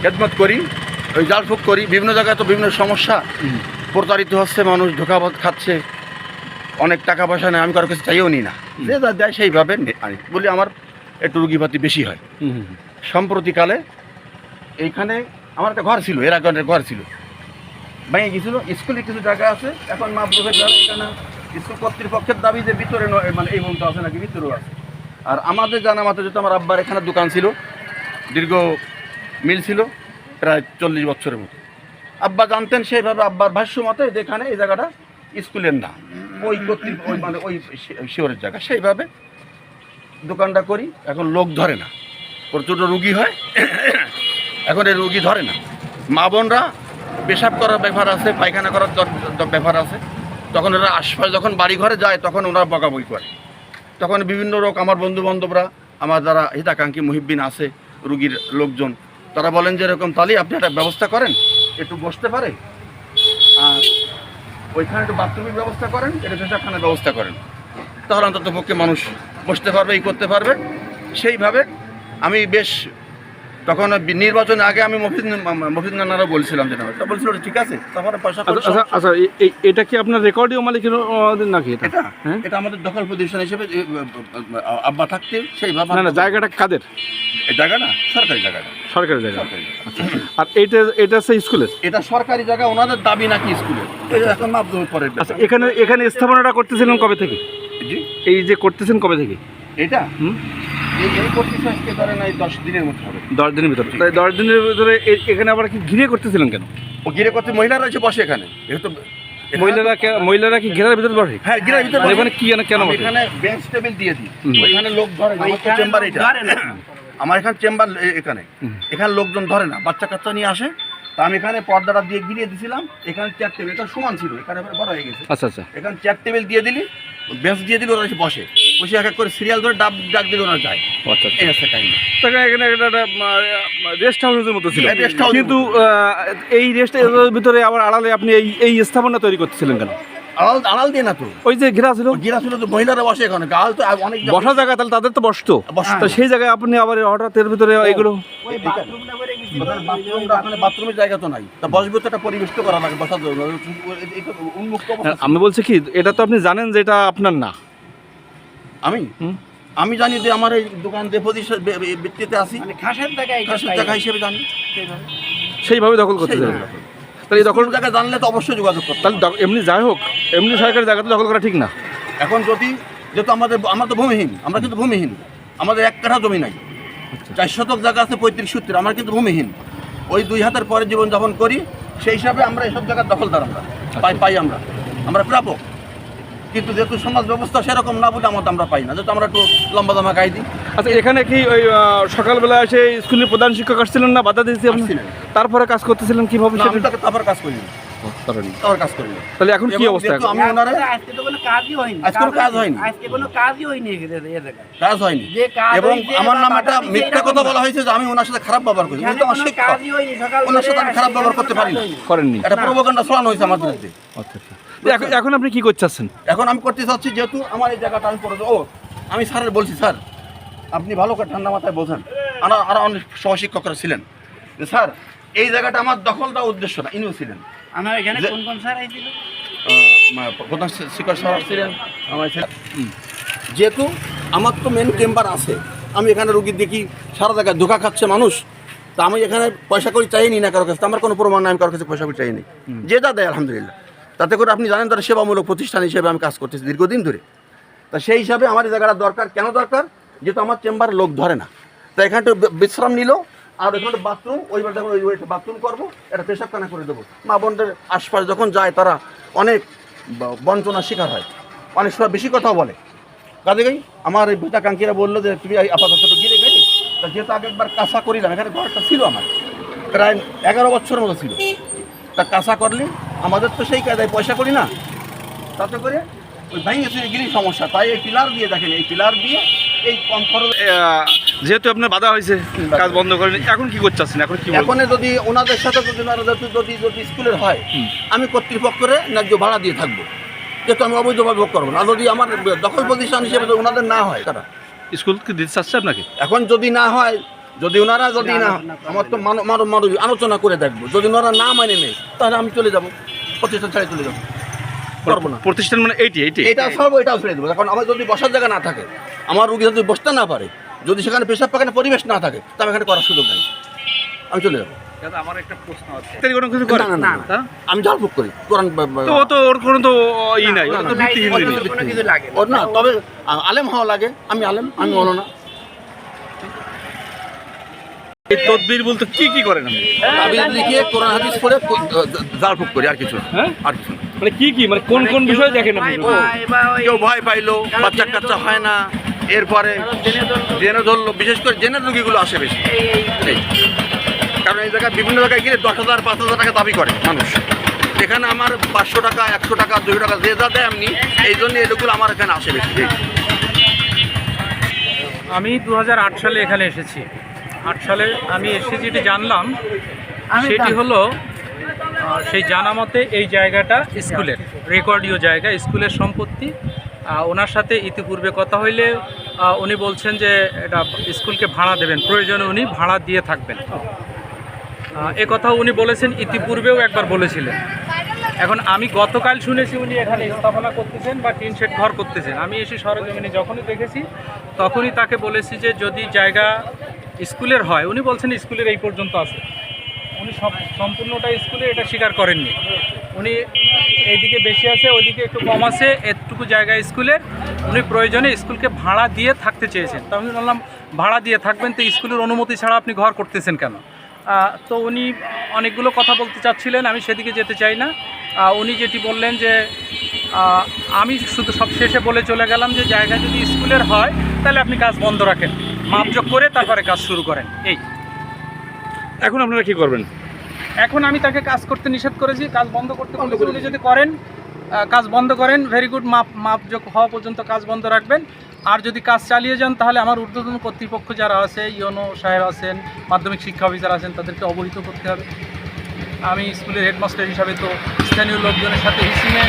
খেদমত করি, ওই জালফুক করি, বিভিন্ন জায়গায় তো বিভিন্ন সমস্যা, প্রতারিত হচ্ছে মানুষ, ধোঁকাবাদ খাচ্ছে, অনেক টাকা পয়সা নেই, আমি কারো কাছে চাইও নি না, যে যা দেয় সেইভাবে আনি বলি। আমার একটু রুগীপাতি বেশি হয়। সম্প্রতিকালে এইখানে আমার একটা ঘর ছিল, এর আগে ঘর ছিল, ভেঙে গেছিল। স্কুলে কিছু জায়গা আছে, এখন মাপদোষের দ্বারা এখানে স্কুল কর্তৃপক্ষের দাবি যে ভিতরে মানে এই মতো আছে নাকি ভিতরেও আছে। আর আমাদের জানা মতো যেহেতু আমার আব্বার এখানে দোকান ছিল, দীর্ঘ মিল ছিল প্রায় 40 বছরের মতো, আব্বা জানতেন সেইভাবে। আব্বার ভাষ্য মতে যেখানে এই জায়গাটা স্কুলের না, ওই ওই মানে ওই শিওরের জায়গা, সেইভাবে দোকানটা করি। এখন লোক ধরে না, প্রচুর রুগী হয়, এখন এই রুগী ধরে না। মা বোনরা পেশাব করার ব্যাপার আছে, পায়খানা করার ব্যাপার আছে, তখন ওরা আশপাশ যখন বাড়ি ঘরে যায় তখন ওরা বকাবকি করে। তখন বিভিন্ন লোক, আমার বন্ধু বান্ধবরা, আমার যারা হিতাকাঙ্ক্ষী মুহিব্বিন আছে, রুগীর লোকজন, তারা বলেন যে এরকম, তাহলে আপনি একটা ব্যবস্থা করেন, একটু বসতে পারে, আর ওইখানে একটু বাথরুমের ব্যবস্থা করেন, এটা পেশাবখানার ব্যবস্থা করেন, তাহলে অন্তত পক্ষে মানুষ বসতে পারবে, এই করতে পারবে। সেইভাবে আমি বেশ, তখন নির্বাচনের আগে আমি মফিজ নানারও বলছিলাম, যেটা তো বলছিল ঠিক আছে, তারপরে পয়সা। আচ্ছা, এটা কি আপনার রেকর্ডীয় মালিকের নাকি? এটা আমাদের দখল প্রতিষ্ঠান হিসেবে আব্বা থাকতে সেইভাবে। না, জায়গাটা কাদের? এই জায়গা না, সরকারি জায়গাটা, সরকারি জায়গা। আর এটা হচ্ছে স্কুলের? এটা সরকারি জায়গা, ওনাদের দাবি নাকি স্কুলের, এখন মাপদোষ পরে। আচ্ছা, এখানে স্থাপনাটা করতেছিলেন কবে থেকে? জি, এই যে করতেছেন কবে থেকে এটা? এই করতেছে আজকে ধরেন এই 10 দিনের মতো হবে। 10 দিনের ভিতরে? তাই 10 দিনের ভিতরে এখানে আবার কি ঘিরে করতেছিলেন কেন? ও ঘিরে করতে মহিলারা এসে বসে এখানে, যেহেতু মহিলারা কি ঘেরার ভিতরে বসে? হ্যাঁ, ঘেরার ভিতরে। এখানে কি কেন বসে? এখানে বেঞ্চ টেবিল দিয়ে দিই, ওইখানে লোক ধরে না। আমার চেম্বার এটা, আমার এখানে চেম্বার এখানে লোকজন ধরে না, বাচ্চা কাচ্চা নিয়ে আসে। তা আমি এখানে পর্দাটা দিয়ে ঘিরিয়ে দিয়েছিলাম। এখানে চেয়ার টেবিল, এটা সমান ছিল, এখানে বড় হয়ে গেছে। আচ্ছা আচ্ছা, এখানে চেয়ার টেবিল দিয়ে দিলি, বেঞ্চ দিয়ে দিলি, ওরা এসে বসে, এক এক করে সিরিয়াল ধরে ডাক দিলে ওরা যায়। আচ্ছা, এই আছে কাহিনী। এখানে একটা রেস্ট হাউসের মতো ছিল, কিন্তু এই রেস্ট হাউসের ভিতরে আবার আড়ালে আপনি এই স্থাপনা তৈরি করতেছিলেন কেন? আড়াল দিয়ে না তো, ওই যে ঘেরা ছিল তো মহিলারা বসে এখানে, গাল তো অনেক বসার জায়গা, তাহলে তাদের তো বসতো, তো সেই জায়গায় আপনি আবার হঠাৎ এর ভিতরে এগুলো। বাথরুমের জায়গা তো নাই, তা বসবে তো একটা পরিবেশ তো করা লাগে বসার জন্য, উন্মুক্ত। আমি বলছি কি, এটা তো আপনি জানেন যে এটা আপনার না। আমি জানি যে আমার এই দোকান ভিত্তিতে আসি, খাসের জায়গা হিসেবে জানি, সেইভাবে দখল করতে চাই। তাহলে এই দখল জায়গা জানলে তো অবশ্যই যোগাযোগ করতে। তাহলে এমনি যাই হোক, এমনি সরকারি জায়গাতে দখল করা ঠিক না। এখন যেহেতু আমরা তো ভূমিহীন, আমরা কিন্তু ভূমিহীন, আমাদের 1 কাঠা জমি নাই, 4 শতক জায়গা আছে 35-70, আমরা কিন্তু ভূমিহীন। ওই 2 হাতের পরে জীবনযাপন করি, সেই হিসাবে আমরা এসব জায়গার দখলদার, আমরা পাই আমরা প্রাপক। কিন্তু যেহেতু সমাজ ব্যবস্থা সেরকম না বলে আমরা পাই না, যেহেতু আমরা একটু লম্বা দামা গাই দিই। আচ্ছা, এখানে কি ওই সকালবেলা এসে স্কুলের প্রধান শিক্ষক আসছিলেন না, বাধা দিয়েছি আপনি? তারপরে কাজ করতেছিলেন কিভাবে? তারপর কাজ করিনি, তাহলে এখন কি অবস্থা? আমি আজকে তো কোনো কাজই হয়নি, কাজ হয়নি। এবং আমার নাম একটা মিথ্যা কথা বলা হয়েছে যে আমি ওনার সাথে খারাপ ব্যবহার করি। ওনার সাথে আমি খারাপ ব্যবহার করতে পারি না, করেননি। এটা প্রোপাগান্ডা ছড়ানো হয়েছে আমার বিরুদ্ধে। এখন আপনি কি করতে চাচ্ছেন? এখন আমি করতে চাচ্ছি, যেহেতু আমার এই জায়গাটা আমি আমি স্যারের বলছি, স্যার আপনি ভালো করে ঠান্ডা মাথায় বোঝেন, আরো অনেক সহশিক্ষকরা ছিলেন, যে স্যার এই জায়গাটা আমার দখল দেওয়ার উদ্দেশ্য না, ইনিও ছিলেন। আমার এখানে কোন স্যার আইছিল? প্রধান শিক্ষক স্যার ছিলেন, যেহেতু আমার তো মেন চেম্বার আছে, আমি এখানে রুগী দেখি সারা জায়গায় ধোঁকা খাচ্ছে মানুষ, তা আমি এখানে পয়সা করে চাইনি না কারোর কাছে, আমার কোনো প্রমাণ নাই, আমি কারোর কাছে পয়সা করে চাইনি, যে যা দেয় আলহামদুলিল্লাহ। তাতে করে আপনি জানেন, তারা সেবামূলক প্রতিষ্ঠান হিসেবে আমি কাজ করতেছি দীর্ঘদিন ধরে। তা সেই হিসাবে আমার এই জায়গাটা দরকার। কেন দরকার? যেহেতু আমার চেম্বারে লোক ধরে না, তাই এখানে একটু বিশ্রাম নিল, আর এখানে বাথরুম, ওইবার যখন ওই বাথরুম করবো, একটা পেশাবখানা করে দেবো। মা বোনদের আশপাশ যখন যায় তারা অনেক বঞ্চনার শিকার হয়, অনেক সময় বেশি কথাও বলে। কাজে আমার এই হিতাকাঙ্ক্ষীরা বললো যে তুমি আপাতত গিরে গেলি, তা যেহেতু আগে একবার কাঁচা করিলাম, এখানে ঘরটা ছিল আমার প্রায় 11 বছরের মতো ছিল, তা কাঁচা করলি আমাদের তো সেই কায়দায় পয়সা করি না, তাতে করে ওই ভেঙে গেলেই সমস্যা। তাই এই পিলার দিয়ে, দেখেন এই পিলার দিয়ে এই কম খরচ। যেহেতু আপনার বাধা হয়েছে, কাজ বন্ধ করেন, এখন কি করতেছেন? এখন যদি ওনাদের সাথে যদি স্কুলের হয়, আমি কর্তৃপক্ষের ন্যায্য ভাড়া দিয়ে থাকবো, যেহেতু আমি অবৈধভাবে ভোগ করবো না। আর যদি আমার দখল প্রতিষ্ঠান হিসেবে ওনাদের না হয়, তারা স্কুল কি দিতে চাচ্ছে আপনাকে? এখন যদি না হয়, যদি ওনারা যদি না, আমার তো আলোচনা করে দেখবো, যদি ওনারা না মানে নেই তাহলে আমি চলে যাবো, প্রতিষ্ঠান ছেড়ে চলে যাবো, পারবো না। প্রতিষ্ঠান মানে এইটি এটা সর্ব এটাও ছেড়ে দেবো। এখন আমার যদি বসার জায়গা না থাকে, আমার রুগী যদি বসতে না পারে, যদি সেখানে পেশাব পাখানে পরিবেশ না থাকে, তবে এখানে করার সুযোগ নেই, আমি চলে যাবো। আমার একটা প্রশ্ন আছে, কোনো কিছু করে না, না, না, আমি ঝাড়ফুঁক করি কোরআন তো ও তো ওর কোনো তো ই নাই, ও তো ভিত্তিহীন জিনিস। কোনো কিছু লাগে না। ওর না, তবে আলেম হওয়া লাগে, আমি আলেম, আমি বলো না। এই তদবির বলতে কি কি করেন আপনি? তাবিজ লিখিয়ে কোরআন হাদিস পড়ে ঝাড়ফুঁক করি, আর কিছু না, হ্যাঁ, আর কিছু না। মানে কি কি, মানে কোন কোন বিষয় দেখেন আপনি? কেউ ভয় পাইলো, বাচ্চা কাচ্চা হয় না, এরপরে জেনে ধরলো, বিশেষ করে জেনের রুগীগুলো আসে বেশি। এই। কারণ এই জায়গায় বিভিন্ন জায়গায় গেলে 10,000 5,000 টাকা দাবি করে মানুষ, এখানে আমার 500 টাকা 100 টাকা 200 টাকা যে যা দেয় এমনি, এই জন্য এগুলো আমার এখানে আসে বেশি। আমি 2008 সালে এখানে এসেছি। 8 সালে আমি এসে যেটি জানলাম সেটি হলো সেই জানা মতে এই জায়গাটা স্কুলের রেকর্ডীয় জায়গা, স্কুলের সম্পত্তি। ওনার সাথে ইতিপূর্বে কথা হইলে উনি বলছেন যে এটা স্কুলকে ভাড়া দেবেন, প্রয়োজনে উনি ভাড়া দিয়ে থাকবেন। এ কথা উনি বলেছেন, ইতিপূর্বেও একবার বলেছিলেন। এখন আমি গতকাল শুনেছি উনি এখানে স্থাপনা করতেছেন বা টিন শেড ঘর করতেছেন। আমি এসে সরজমিনে যখনই দেখেছি তখনই তাকে বলেছি যে যদি জায়গা স্কুলের হয়, উনি বলছেন স্কুলের এই পর্যন্ত আছে, উনি সম্পূর্ণটা স্কুলে এটা স্বীকার করেননি। উনি এইদিকে বেশি আছে, ওইদিকে একটু কম আছে, এতটুকু জায়গা স্কুলের, উনি প্রয়োজনে স্কুলকে ভাড়া দিয়ে থাকতে চেয়েছেন। তো আমি বললাম ভাড়া দিয়ে থাকবেন তো স্কুলের অনুমতি ছাড়া আপনি ঘর করতেছেন কেন? তো উনি অনেকগুলো কথা বলতে চাচ্ছিলেন, আমি সেদিকে যেতে চাই না। উনি যেটি বললেন যে আমি শুধু সব শেষে বলে চলে গেলাম যে জায়গা যদি স্কুলের হয় তাহলে আপনি কাজ বন্ধ রাখেন, মাপজোক করে তারপরে কাজ শুরু করেন। এই এখন আপনারা কি করবেন? এখন আমি তাকে কাজ করতে নিষেধ করেছি, কাজ বন্ধ করতে বলেছি। উনি যদি করেন, কাজ বন্ধ করেন, ভেরি গুড, মাপজোক হওয়া পর্যন্ত কাজ বন্ধ রাখবেন। আর যদি কাজ চালিয়ে যান তাহলে আমার ঊর্ধ্বতন কর্তৃপক্ষ যারা আছে, ইউনো সাহেব আছেন, মাধ্যমিক শিক্ষা অফিসার আছেন, তাদেরকে অবহিত করতে হবে। আমি স্কুলের হেডমাস্টার হিসাবে তো স্থানীয় লোকজনের সাথে হিসিমে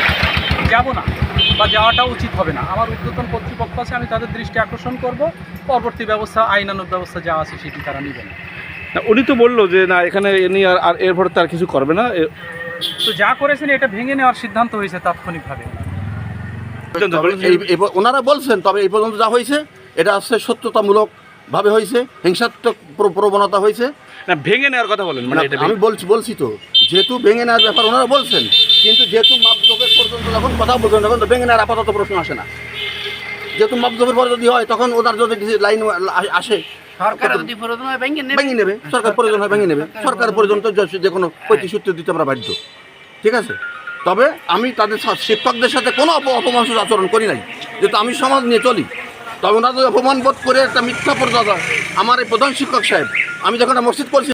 যাব না, বা যাওয়াটাও উচিত হবে না। আমার ঊর্ধ্বতন কর্তৃপক্ষ আছে, আমি তাদের দৃষ্টি আকর্ষণ করব, পরবর্তী ব্যবস্থা আইনানুগ ব্যবস্থা যা আছে সেটি তারা নেবেন। না, উনি তো বললো যে না এখানে এমনি আর এরপরে তার কিছু করবে না। তো যা করেছেন এটা ভেঙে নেওয়ার সিদ্ধান্ত হয়েছে তাৎক্ষণিকভাবে। ওনারা বলছেন, তবে এই পর্যন্ত যা হয়েছে এটা হচ্ছে সত্যতামূলকভাবে হয়েছে, হিংসাত্মক প্রবণতা হয়েছে। না, ভেঙে নেওয়ার কথা বলেন, মানে এটা আমি বলছি তো, যেহেতু ভেঙে নেওয়ার ব্যাপার ওনারা বলছেন, কিন্তু যেহেতু মাপজোকের পর্যন্ত যখন কথা বলছেন তখন তো ভেঙে নেওয়ার আপাতত প্রশ্ন আসে না। যেহেতু মাপজোকের পরে যদি হয় তখন ওনার যদি লাইন আসে, সরকার যদি প্রয়োজন হয় ভেঙে ভেঙে নেবে, সরকার প্রয়োজন হয় ভেঙে নেবে, সরকারের পর্যন্ত যে কোনো প্রতিশ্রুতি দিতে আমরা বাধ্য, ঠিক আছে। তবে আমি তাদের শিক্ষকদের সাথে কোনো অপমানসূচক আচরণ করি নাই, যেহেতু আমি সমাজ নিয়ে চলি। তবে ওনারা যদি অপমান বোধ করে একটা মিথ্যা প্রচার, আমার এই প্রধান শিক্ষক সাহেব, আমি যখন মসজিদ করছি